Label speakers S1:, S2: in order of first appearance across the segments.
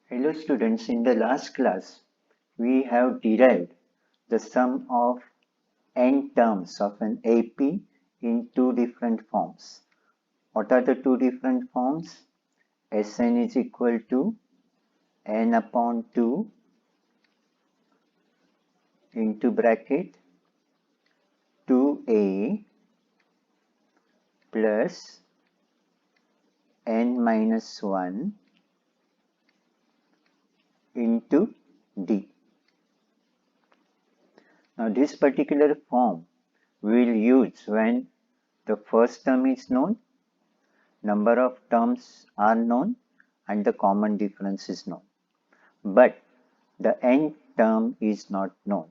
S1: Hello students, in the last class we have derived the sum of n terms of an AP in two different forms. What are the two different forms? Sn is equal to n upon 2 into bracket 2a plus n minus 1 into d. Now this particular form we will use when the first term is known, number of terms are known, and the common difference is known. But the n term is not known.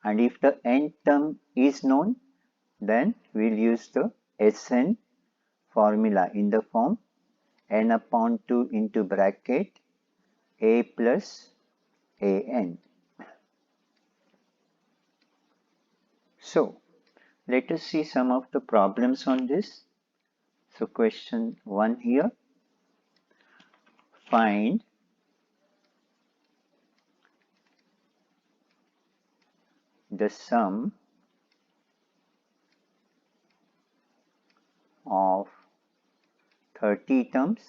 S1: And if the n term is known, then we'll use the Sn formula in the form n upon 2 into bracket a plus an. So let us see some of the problems on this. So question 1 here, find the sum of 30 terms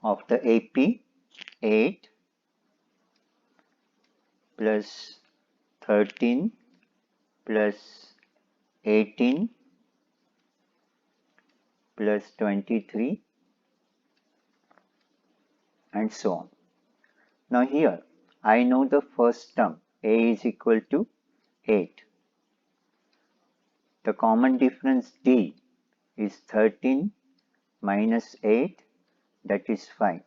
S1: of the AP 8 plus 13 plus 18 plus 23 and so on. Now here I know the first term a is equal to 8. The common difference d is 13 minus 8, that is 5.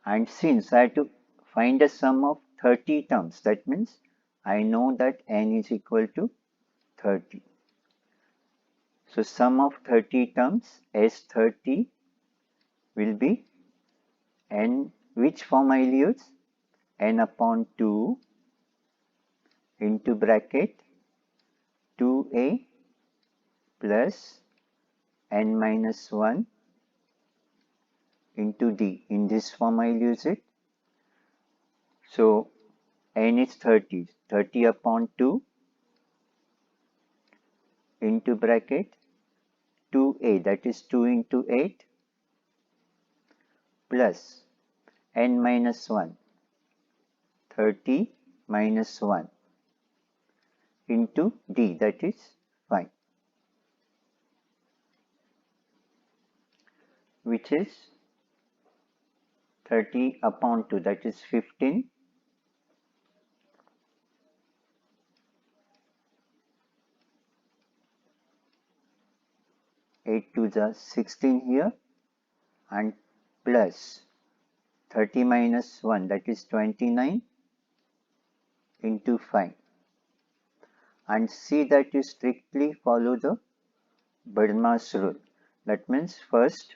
S1: And since I have to find a sum of 30 terms, that means I know that n is equal to 30. So sum of 30 terms S30 will be n, which form I will use? N upon 2 into bracket 2a plus n minus 1 into d. In this form I will use it. So n is 30. 30 upon 2 into bracket 2a, that is 2 into 8 plus n minus 1, 30 minus 1 into d, that is 5, which is 30 upon 2, that is 15, eight to the 16 here, and plus 30 minus 1, that is 29 into 5. And see that you strictly follow the Burma's rule. That means first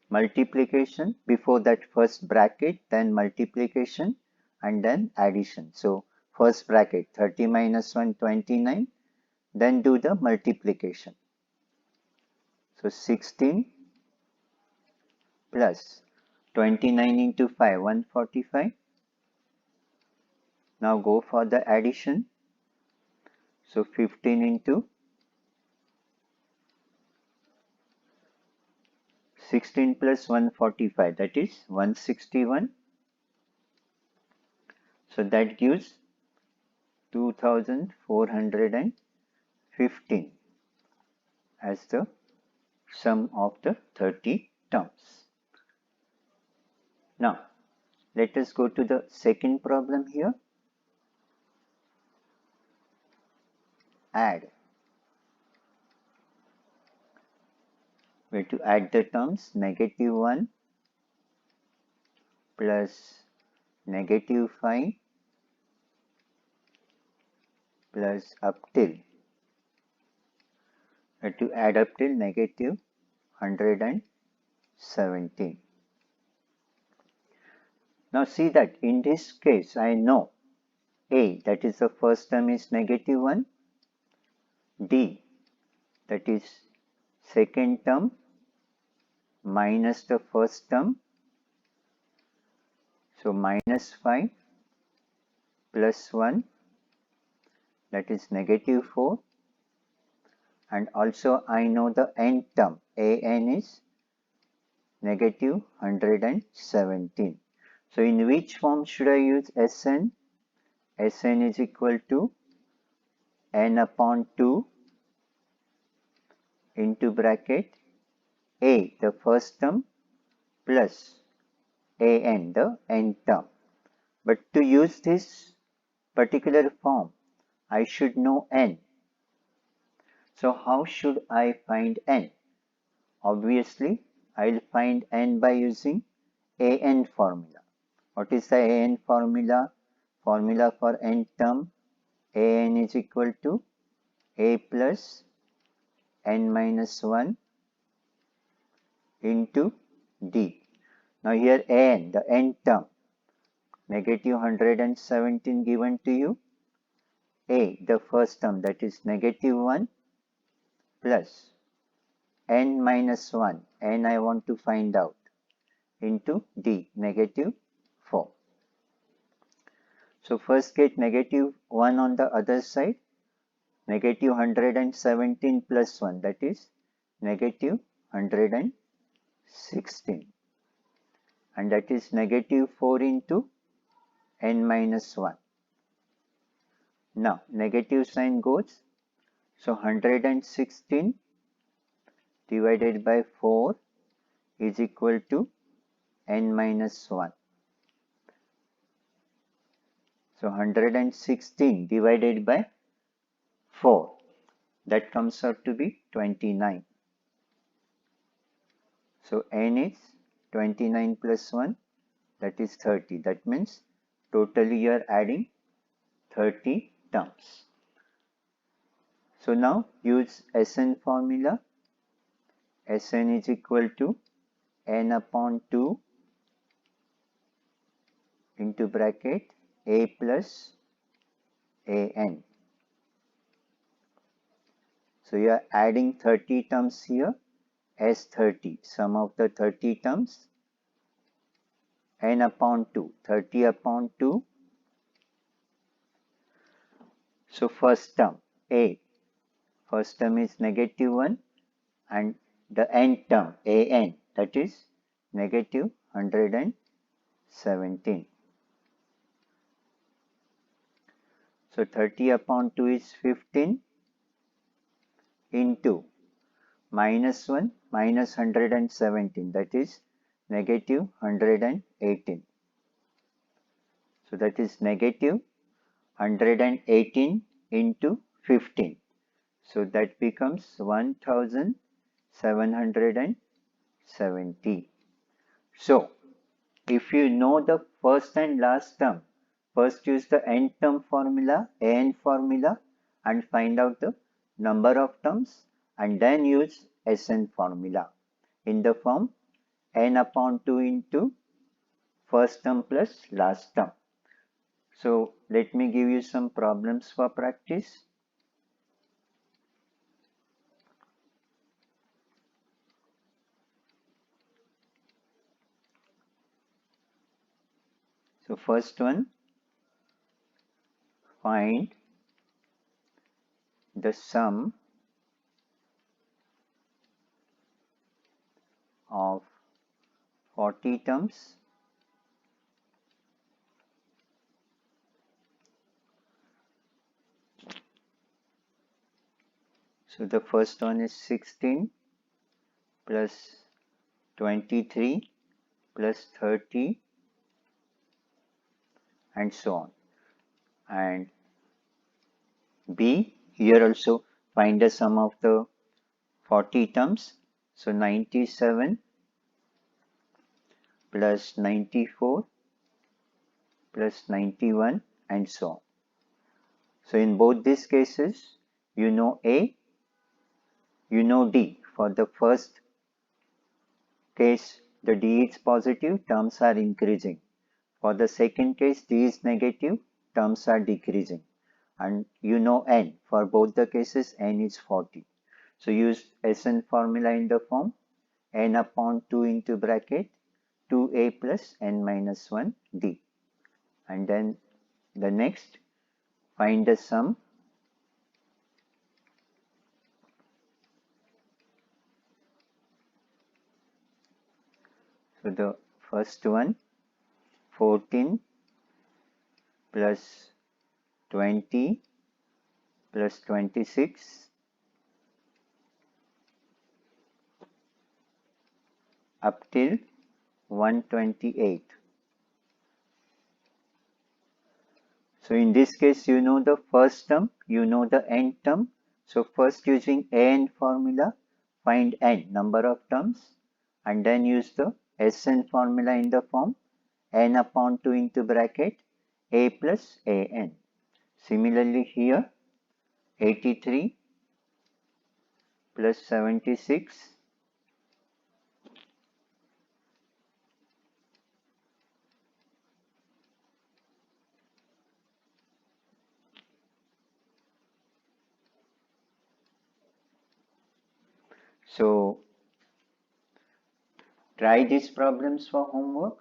S1: multiplication, before that first bracket, then multiplication, and then addition. So first bracket 30 minus 1, 29, then do the multiplication. So 16 plus 29 into 5, 145. Now go for the addition. So 15 into 16 plus 145, that is 161. So that gives 2415 as the sum of the 30 terms. Now let us go to the second problem here. Add. We have to add the terms negative 1 plus negative 5 plus up till. We have to add up till negative 117. Now see that in this case I know a, that is the first term, is negative 1, d, that is second term minus the first term, so minus 5 plus 1, that is negative 4, and also I know the nth term, an is negative 117. So in which form should I use Sn? Sn is equal to n upon 2 into bracket a, the first term, plus an, the nth term. But to use this particular form, I should know n. So how should I find n? Obviously, I'll find n by using an formula. What is the an formula? Formula for n term, an is equal to a plus n minus 1 into d. Now here an, the n term, negative 117 given to you, a, the first term, that is negative 1, plus n minus 1, n I want to find out, into d, negative 4. So first get negative 1 on the other side, negative 117 plus 1, that is negative 116, and that is negative 4 into n minus 1. Now negative sign goes, so 116 divided by 4 is equal to n minus 1. So 116 divided by 4, that comes out to be 29. So n is 29 plus 1, that is 30. That means totally you are adding 30 terms. So now use Sn formula. Sn is equal to n upon 2 into bracket a plus an. So you are adding 30 terms here as 30. Sum of the 30 terms, n upon 2, 30 upon 2. So first term, a, first term is negative 1, and the nth term, an, that is negative 117. So 30 upon 2 is 15 into minus 1 minus 117, that is negative 118. So that is negative 118 into 15. So that becomes 1770. So if you know the first and last term, first use the nth term formula, an formula, and find out the number of terms, and then use Sn formula in the form n upon 2 into first term plus last term. So let me give you some problems for practice. So first one, find the sum of 40 terms So the first one is 16 plus 23 plus 30 and so on. And B, here also find the sum of the 40 terms. So 97 plus 94 plus 91 and so on. So in both these cases, you know A, you know D. For the first case, the D is positive, terms are increasing. For the second case, D is negative, terms are decreasing. And you know N. For both the cases, N is 40. So use Sn formula in the form n upon 2 into bracket 2a plus n minus 1 d. And then the next, find the sum. So the first one, 14 plus 20 plus 26 up till 128. So in this case, you know the first term, you know the nth term. So first using an formula, find n, number of terms, and then use the Sn formula in the form n upon 2 into bracket a plus an. Similarly here, 83 plus 76 So try these problems for homework.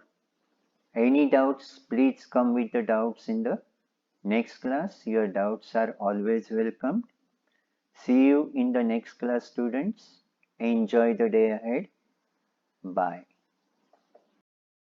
S1: Any doubts, please come with the doubts in the next class. Your doubts are always welcome. See you in the next class, students. Enjoy the day ahead. Bye.